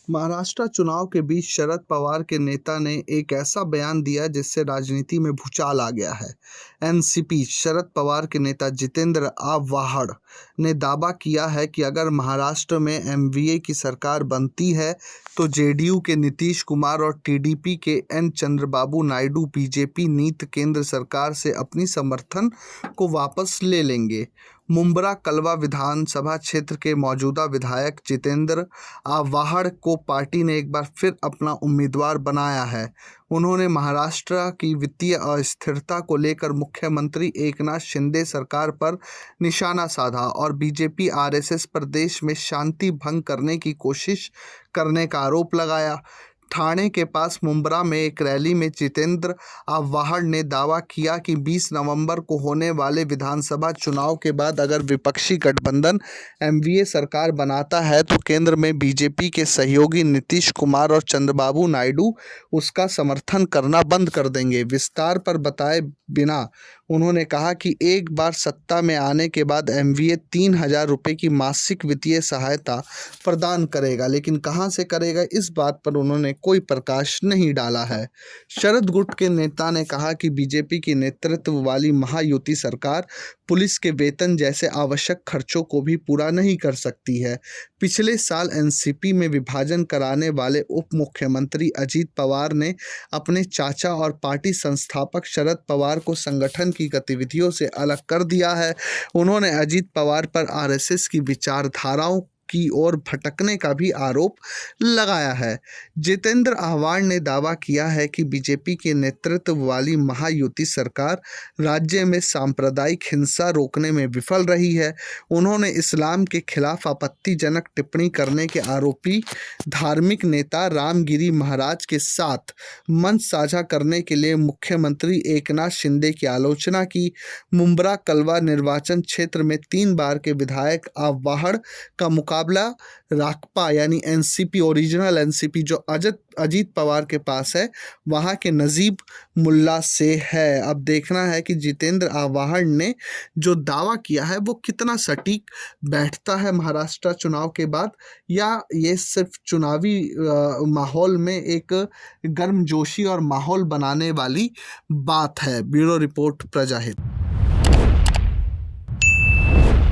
महाराष्ट्र चुनाव के बीच शरद पवार के नेता ने एक ऐसा बयान दिया जिससे राजनीति में भूचाल आ गया है। एनसीपी शरद पवार के नेता जितेंद्र आव्हाड ने दावा किया है कि अगर महाराष्ट्र में एमवीए की सरकार बनती है तो जेडीयू के नीतीश कुमार और टीडीपी के एन चंद्रबाबू नायडू बीजेपी नीत केंद्र सरकार से अपनी समर्थन को वापस ले लेंगे। मुंब्रा कलवा विधानसभा क्षेत्र के मौजूदा विधायक जितेंद्र आव्हाड को पार्टी ने एक बार फिर अपना उम्मीदवार बनाया है। उन्होंने महाराष्ट्र की वित्तीय अस्थिरता को लेकर मुख्यमंत्री एकनाथ शिंदे सरकार पर निशाना साधा और बीजेपी आरएसएस पर देश में शांति भंग करने की कोशिश करने का आरोप लगाया। ठाणे के पास मुंब्रा में एक रैली में जितेंद्र आव्हाड ने दावा किया कि 20 नवंबर को होने वाले विधानसभा चुनाव के बाद अगर विपक्षी गठबंधन एमवीए सरकार बनाता है तो केंद्र में बीजेपी के सहयोगी नीतीश कुमार और चंद्रबाबू नायडू उसका समर्थन करना बंद कर देंगे। विस्तार पर बताए बिना उन्होंने कहा कि एक बार सत्ता में आने के बाद एमवीए 3,000 रुपये की मासिक वित्तीय सहायता प्रदान करेगा, लेकिन कहां से करेगा इस बात पर उन्होंने कोई प्रकाश नहीं डाला है। शरद गुट के नेता ने कहा कि बीजेपी की नेतृत्व वाली महायुति सरकार पुलिस के वेतन जैसे आवश्यक खर्चों को भी पूरा नहीं कर सकती है। पिछले साल एनसीपी में विभाजन कराने वाले उप मुख्यमंत्री अजित पवार ने अपने चाचा और पार्टी संस्थापक शरद पवार को संगठन की गतिविधियों से अलग कर दिया है। उन्होंने अजित पवार पर आरएसएस की विचारधाराओं की ओर भटकने का भी आरोप लगाया है। जितेंद्र आव्हाड ने दावा किया है कि बीजेपी के नेतृत्व वाली महायुति सरकार राज्य में सांप्रदायिक हिंसा रोकने में विफल रही है। उन्होंने इस्लाम के खिलाफ आपत्तिजनक टिप्पणी करने के आरोपी धार्मिक नेता रामगिरी महाराज के साथ मंच साझा करने के लिए मुख्यमंत्री एकनाथ शिंदे की आलोचना की। मुंब्रा कलवा निर्वाचन क्षेत्र में 3 बार के विधायक आव्हाड का मुकाबला राकपा यानी एनसीपी ओरिजिनल एनसीपी जो अजीत पवार के पास है वहां के नजीब मुल्ला से है। अब देखना है कि जितेंद्र आव्हाड ने जो दावा किया है वो कितना सटीक बैठता है महाराष्ट्र चुनाव के बाद, या ये सिर्फ चुनावी माहौल में एक गर्मजोशी और माहौल बनाने वाली बात है। Bureau report प्रजाहित।